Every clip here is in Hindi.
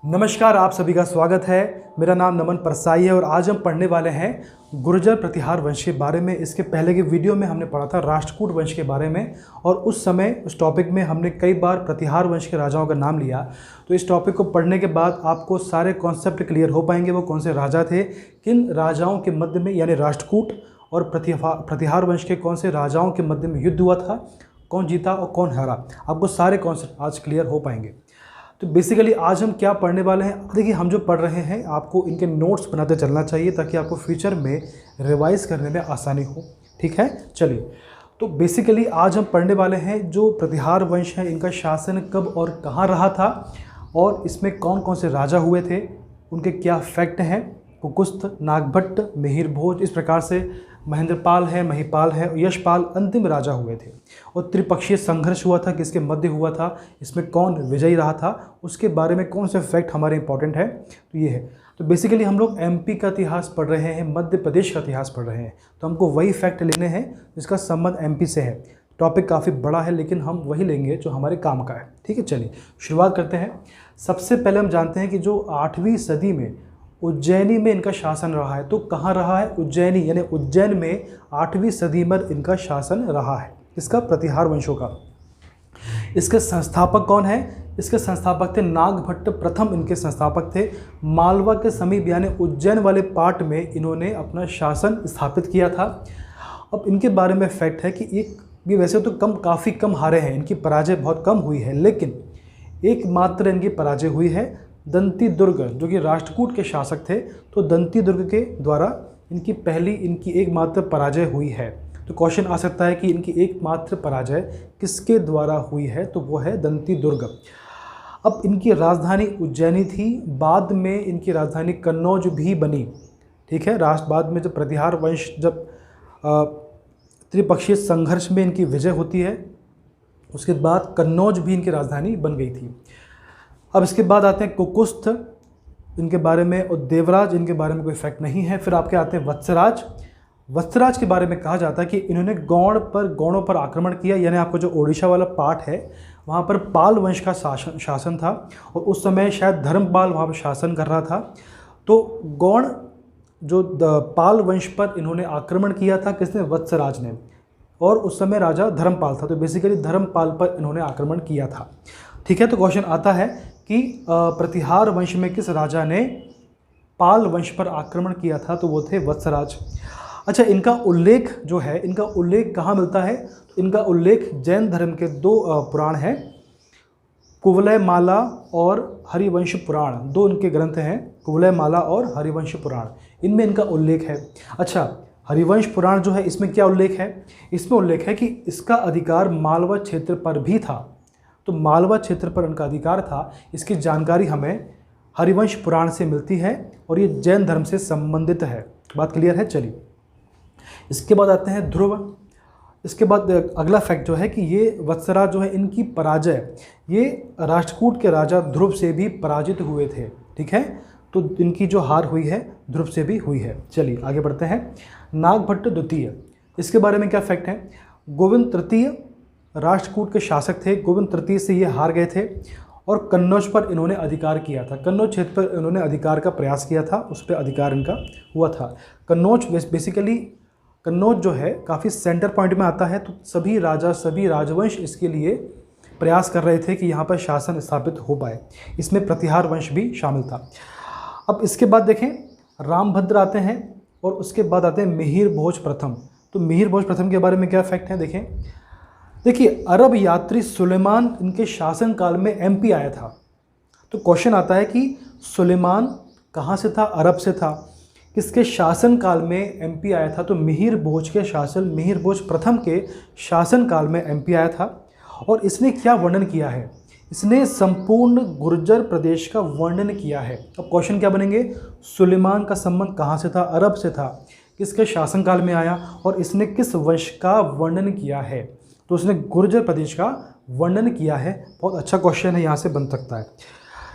नमस्कार, आप सभी का स्वागत है। मेरा नाम नमन परसाई है और आज हम पढ़ने वाले हैं गुर्जर प्रतिहार वंश के बारे में। इसके पहले के वीडियो में हमने पढ़ा था राष्ट्रकूट वंश के बारे में और उस समय उस टॉपिक में हमने कई बार प्रतिहार वंश के राजाओं का नाम लिया। तो इस टॉपिक को पढ़ने के बाद आपको सारे कॉन्सेप्ट क्लियर हो पाएंगे, वो कौन से राजा थे, किन राजाओं के मध्य में यानी राष्ट्रकूट और प्रतिहार वंश के कौन से राजाओं के मध्य में युद्ध हुआ था, कौन जीता और कौन हारा। आपको सारे कॉन्सेप्ट आज क्लियर हो पाएंगे। तो बेसिकली आज हम क्या पढ़ने वाले हैं, देखिए हम जो पढ़ रहे हैं आपको इनके नोट्स बनाते चलना चाहिए ताकि आपको फ्यूचर में रिवाइज करने में आसानी हो। ठीक है, चलिए। तो बेसिकली आज हम पढ़ने वाले हैं जो प्रतिहार वंश है, इनका शासन कब और कहाँ रहा था और इसमें कौन कौन से राजा हुए थे, उनके क्या फैक्ट हैं। कुकुस्थ, नागभट्ट, मिहिर भोज, इस प्रकार से महेंद्रपाल है, महिपाल है, यशपाल अंतिम राजा हुए थे। और त्रिपक्षीय संघर्ष हुआ था, किसके मध्य हुआ था, इसमें कौन विजयी रहा था, उसके बारे में कौन से फैक्ट हमारे इंपॉर्टेंट है, तो ये है। तो बेसिकली हम लोग एमपी का इतिहास पढ़ रहे हैं, मध्य प्रदेश का इतिहास पढ़ रहे हैं, तो हमको वही फैक्ट लेने हैं जिसका संबंध एमपी से है। टॉपिक काफ़ी बड़ा है लेकिन हम वही लेंगे जो हमारे काम का है। ठीक है, चलिए शुरुआत करते हैं। सबसे पहले हम जानते हैं कि जो 8वीं सदी में उज्जैनी में इनका शासन रहा है। तो कहाँ रहा है? उज्जैनी, यानी उज्जैन में 8वीं सदी में इनका शासन रहा है। इसका प्रतिहार वंशों का। इसके संस्थापक कौन है? इसके संस्थापक थे नागभट्ट प्रथम, इनके संस्थापक थे। मालवा के समीप यानी उज्जैन वाले पार्ट में इन्होंने अपना शासन स्थापित किया था। अब इनके बारे में फैक्ट है कि एक भी वैसे तो काफ़ी कम हारे हैं, इनकी पराजय बहुत कम हुई है, लेकिन एकमात्र इनकी पराजय हुई है दंती दुर्ग, जो कि राष्ट्रकूट के शासक थे। तो दंती दुर्ग के द्वारा इनकी एकमात्र पराजय हुई है। तो क्वेश्चन आ सकता है कि इनकी एकमात्र पराजय किसके द्वारा हुई है, तो वो है दंती दुर्ग। अब इनकी राजधानी उज्जैनी थी, बाद में इनकी राजधानी कन्नौज भी बनी। ठीक है, बाद में जब प्रतिहार वंश जब त्रिपक्षीय संघर्ष में इनकी विजय होती है, उसके बाद कन्नौज भी इनकी राजधानी बन गई थी। अब इसके बाद आते हैं कुकुस्थ, इनके बारे में, और देवराज, इनके बारे में कोई फैक्ट नहीं है। फिर आपके आते हैं वत्सराज। वत्सराज के बारे में कहा जाता है कि इन्होंने गौड़ों पर आक्रमण किया, यानी आपको जो ओडिशा वाला पार्ट है वहाँ पर पाल वंश का शासन था और उस समय शायद धर्मपाल वहाँ पर शासन कर रहा था। तो गौड़ जो पाल वंश पर इन्होंने आक्रमण किया था, किसने? वत्सराज ने, और उस समय राजा धर्मपाल था। तो बेसिकली धर्मपाल पर इन्होंने आक्रमण किया था। ठीक है, तो क्वेश्चन आता है कि प्रतिहार वंश में किस राजा ने पाल वंश पर आक्रमण किया था, तो वो थे वत्सराज। अच्छा, इनका उल्लेख जो है, इनका उल्लेख कहाँ मिलता है? तो इनका उल्लेख जैन धर्म के 2 पुराण हैं, कुवलयमाला और हरिवंश पुराण। 2 इनके ग्रंथ हैं, कुवलयमाला और हरिवंश पुराण, इनमें इनका उल्लेख है। अच्छा, हरिवंश पुराण जो है इसमें क्या उल्लेख है? इसमें उल्लेख है कि इसका अधिकार मालवा क्षेत्र पर भी था। तो मालवा क्षेत्र पर उनका अधिकार था, इसकी जानकारी हमें हरिवंश पुराण से मिलती है और ये जैन धर्म से संबंधित है। बात क्लियर है? चलिए, इसके बाद आते हैं ध्रुव। इसके बाद अगला फैक्ट जो है कि ये वत्सराज जो है, इनकी पराजय ये राष्ट्रकूट के राजा ध्रुव से भी पराजित हुए थे। ठीक है, तो इनकी जो हार हुई है ध्रुव से भी हुई है। चलिए आगे बढ़ते हैं। नागभट्ट द्वितीय, इसके बारे में क्या फैक्ट है? गोविंद तृतीय राष्ट्रकूट के शासक थे। गोविंद तृतीय से ये हार गए थे और कन्नौज पर इन्होंने अधिकार किया था। कन्नौज क्षेत्र पर इन्होंने अधिकार का प्रयास किया था, उस पर अधिकार इनका हुआ था। कन्नौज बेसिकली कन्नौज जो है काफ़ी सेंटर पॉइंट में आता है, तो सभी राजवंश इसके लिए प्रयास कर रहे थे कि यहाँ पर शासन स्थापित हो पाए। इसमें प्रतिहार वंश भी शामिल था। अब इसके बाद देखें रामभद्र आते हैं और उसके बाद आते हैं मिहिर भोज प्रथम। तो मिहिर भोज प्रथम के बारे में क्या फैक्ट है? देखिए अरब यात्री सुलेमान इनके शासन काल में एमपी आया था। तो क्वेश्चन आता है कि सुलेमान कहाँ से था? अरब से था। किसके शासन काल में एमपी आया था? तो मिहिर भोज प्रथम के शासन काल में एमपी आया था। और इसने क्या वर्णन किया है? इसने संपूर्ण गुर्जर प्रदेश का वर्णन किया है। अब क्वेश्चन क्या बनेंगे? सुलेमान का संबंध कहाँ से था? अरब से था। किसके शासनकाल में आया और इसने किस वंश का वर्णन किया है? तो उसने गुर्जर प्रदेश का वर्णन किया है। बहुत अच्छा क्वेश्चन है, यहाँ से बन सकता है।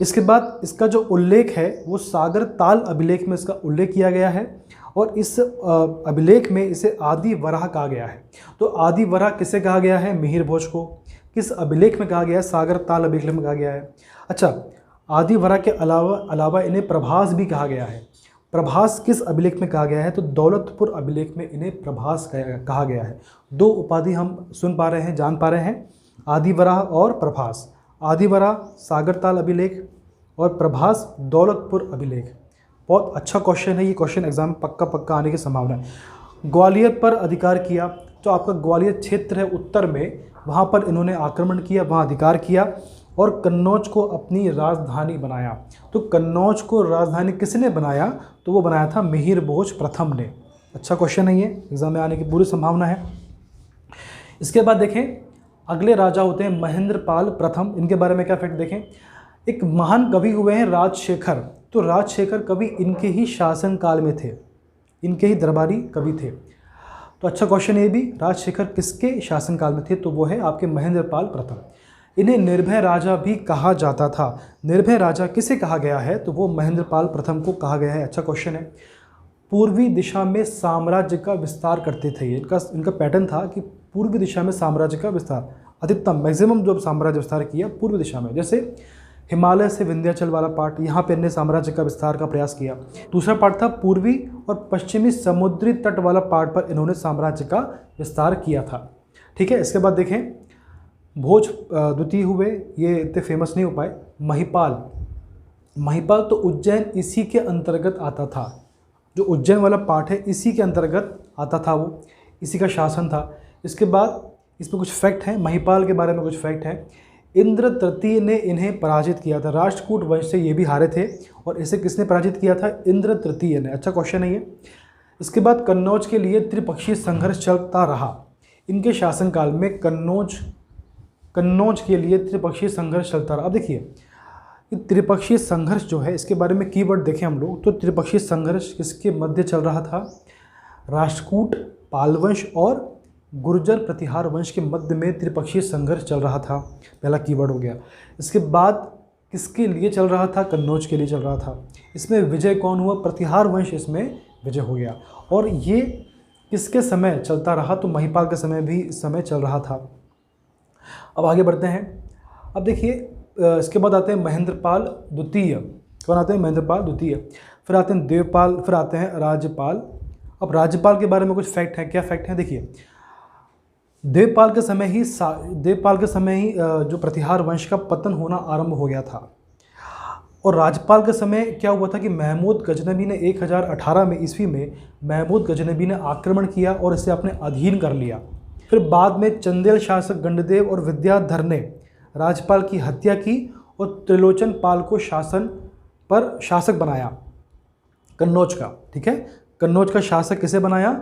इसके बाद इसका जो उल्लेख है वो सागर ताल अभिलेख में इसका उल्लेख किया गया है और इस अभिलेख में इसे आदि वराह कहा गया है। तो आदि वराह किसे कहा गया है? मिहिर भोज को। किस अभिलेख में कहा गया है? सागर ताल अभिलेख में कहा गया है। अच्छा, आदिवरा के अलावा इन्हें प्रभास भी कहा गया है। प्रभास किस अभिलेख में कहा गया है? तो दौलतपुर अभिलेख में इन्हें प्रभास कहा गया है। दो उपाधि हम सुन पा रहे हैं, जान पा रहे हैं, आदिवरा और प्रभास। आदिवरा सागरताल अभिलेख और प्रभास दौलतपुर अभिलेख। बहुत अच्छा क्वेश्चन है ये, क्वेश्चन एग्जाम में पक्का आने की संभावना है। ग्वालियर पर अधिकार किया, तो आपका ग्वालियर क्षेत्र है उत्तर में, वहाँ पर इन्होंने आक्रमण किया, वहाँ अधिकार किया और कन्नौज को अपनी राजधानी बनाया। तो कन्नौज को राजधानी किसने बनाया? तो वो बनाया था मिहिर भोज प्रथम ने। अच्छा क्वेश्चन है ये, एग्जाम में आने की पूरी संभावना है। इसके बाद देखें, अगले राजा होते हैं महेंद्रपाल प्रथम। इनके बारे में क्या फैक्ट देखें। एक महान कवि हुए हैं राजशेखर, तो राजशेखर कवि इनके ही शासन काल में थे, इनके ही दरबारी कवि थे। तो अच्छा क्वेश्चन ये भी, राजशेखर किसके शासनकाल में थे? तो वो है आपके महेंद्रपाल प्रथम। इन्हें निर्भय राजा भी कहा जाता था। निर्भय राजा किसे कहा गया है? तो वो महेंद्रपाल प्रथम को कहा गया है। अच्छा क्वेश्चन है। पूर्वी दिशा में साम्राज्य का विस्तार करते थे ये, इनका पैटर्न था कि पूर्वी दिशा में साम्राज्य का विस्तार, अधिकतम मैक्सिमम जो साम्राज्य विस्तार किया पूर्वी दिशा में। जैसे हिमालय से विंध्याचल वाला पार्ट, यहाँ पे इन्हें साम्राज्य का विस्तार का प्रयास किया। दूसरा पार्ट था पूर्वी और पश्चिमी समुद्री तट वाला पार्ट पर इन्होंने साम्राज्य का विस्तार किया था। ठीक है। इसके बाद देखें, भोज द्वितीय हुए, ये इतने फेमस नहीं हो पाए। महिपाल तो उज्जैन इसी के अंतर्गत आता था, जो उज्जैन वाला पार्ट है इसी के अंतर्गत आता था, वो इसी का शासन था। इसके बाद इसमें कुछ फैक्ट हैं, महिपाल के बारे में कुछ फैक्ट हैं। इंद्र तृतीय ने इन्हें पराजित किया था, राष्ट्रकूट वंश से ये भी हारे थे, और इसे किसने पराजित किया था? इंद्र तृतीय ने। अच्छा क्वेश्चन है ये। इसके बाद कन्नौज के लिए त्रिपक्षीय संघर्ष चलता रहा। इनके शासनकाल में कन्नौज के लिए त्रिपक्षीय संघर्ष चलता रहा। अब देखिए, त्रिपक्षीय संघर्ष जो है, इसके बारे में कीवर्ड देखें हम लोग, तो त्रिपक्षीय संघर्ष किसके मध्य चल रहा था? राष्ट्रकूट पाल वंश और गुर्जर प्रतिहार वंश के मध्य में त्रिपक्षीय संघर्ष चल रहा था, पहला कीवर्ड हो गया। इसके बाद किसके लिए चल रहा था? कन्नौज के लिए चल रहा था। इसमें विजय कौन हुआ? प्रतिहार वंश इसमें विजय हो गया। और ये किसके समय चलता रहा? तो महिपाल के समय भी इस समय चल रहा था। अब आगे बढ़ते हैं। अब देखिए, इसके बाद आते हैं महेंद्रपाल द्वितीय। कौन आते हैं? महेंद्रपाल द्वितीय। फिर आते हैं देवपाल, फिर आते हैं राज्यपाल। अब राज्यपाल के बारे में कुछ फैक्ट है। क्या फैक्ट है? देखिए, देवपाल के समय ही जो प्रतिहार वंश का पतन होना आरंभ हो गया था। और राज्यपाल के समय क्या हुआ था कि महमूद गजनबी ने 1018 में ईस्वी में महमूद गजनबी ने आक्रमण किया और इसे अपने अधीन कर लिया। फिर बाद में चंदेल शासक गंडदेव और विद्याधर ने राज्यपाल की हत्या की और त्रिलोचन पाल को शासक बनाया कन्नौज का। ठीक है, कन्नौज का शासक किसे बनाया?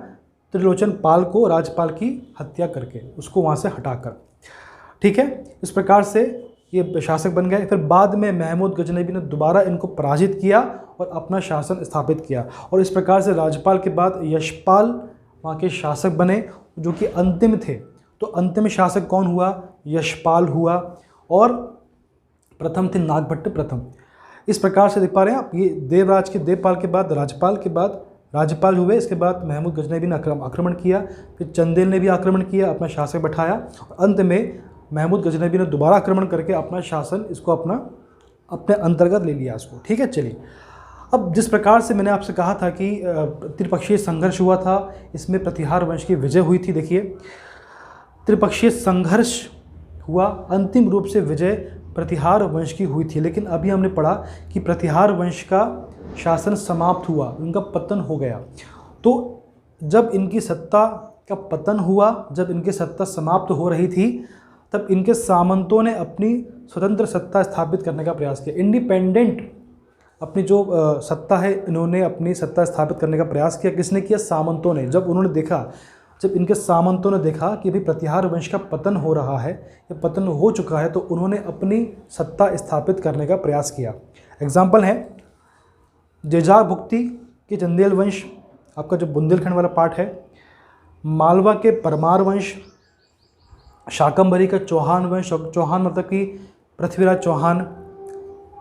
त्रिलोचन पाल को, राज्यपाल की हत्या करके, उसको वहाँ से हटाकर। ठीक है, इस प्रकार से ये शासक बन गए। फिर बाद में महमूद गजनबी ने दोबारा इनको पराजित किया और अपना शासन स्थापित किया, और इस प्रकार से राज्यपाल के बाद यशपाल वहाँ के शासक बने, जो कि अंतिम थे। तो अंतिम शासक कौन हुआ? यशपाल हुआ, और प्रथम थे नागभट्ट प्रथम। इस प्रकार से देख पा रहे हैं आप, ये देवपाल के बाद राज्यपाल हुए। इसके बाद महमूद गजनबी ने आक्रमण किया, फिर चंदेल ने भी आक्रमण किया, अपना शासक बैठाया, और अंत में महमूद गजनबी ने दोबारा आक्रमण करके अपना शासन इसको अपने अंतर्गत ले लिया इसको। ठीक है, चलिए। अब जिस प्रकार से मैंने आपसे कहा था कि त्रिपक्षीय संघर्ष हुआ था, इसमें प्रतिहार वंश की विजय हुई थी। देखिए, त्रिपक्षीय संघर्ष हुआ, अंतिम रूप से विजय प्रतिहार वंश की हुई थी। लेकिन अभी हमने पढ़ा कि प्रतिहार वंश का शासन समाप्त हुआ, उनका पतन हो गया। तो जब इनकी सत्ता का पतन हुआ, जब इनकी सत्ता समाप्त हो रही थी, तब इनके सामंतों ने अपनी स्वतंत्र सत्ता स्थापित करने का प्रयास किया। इंडिपेंडेंट अपनी जो सत्ता है, इन्होंने अपनी सत्ता स्थापित करने का प्रयास किया। किसने किया? सामंतों ने। जब इनके सामंतों ने देखा कि भाई प्रतिहार वंश का पतन हो रहा है या पतन हो चुका है, तो उन्होंने अपनी सत्ता स्थापित करने का प्रयास किया। एग्जाम्पल है जेजाग भुक्ति के चंदेल वंश, आपका जो बुंदेलखंड वाला पार्ट है, मालवा के परमार वंश, शाकंभरी का चौहान वंश, चौहान मतलब कि पृथ्वीराज चौहान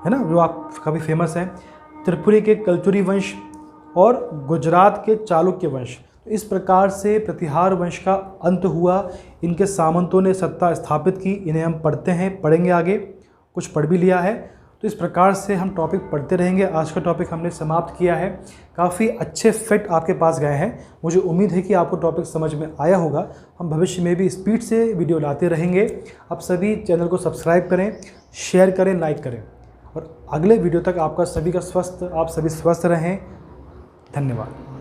है ना, जो आप काफ़ी फेमस हैं, त्रिपुरी के कलचुरी वंश और गुजरात के चालुक्य वंश। तो इस प्रकार से प्रतिहार वंश का अंत हुआ। इनके सामंतों ने सत्ता स्थापित की। इन्हें हम पढ़ते हैं, पढ़ेंगे आगे, कुछ पढ़ भी लिया है। तो इस प्रकार से हम टॉपिक पढ़ते रहेंगे। आज का टॉपिक हमने समाप्त किया है। काफ़ी अच्छे फैक्ट आपके पास गए हैं। मुझे उम्मीद है कि आपको टॉपिक समझ में आया होगा। हम भविष्य में भी स्पीड से वीडियो लाते रहेंगे। आप सभी चैनल को सब्सक्राइब करें, शेयर करें, लाइक करें और अगले वीडियो तक आप सभी स्वस्थ रहें। धन्यवाद।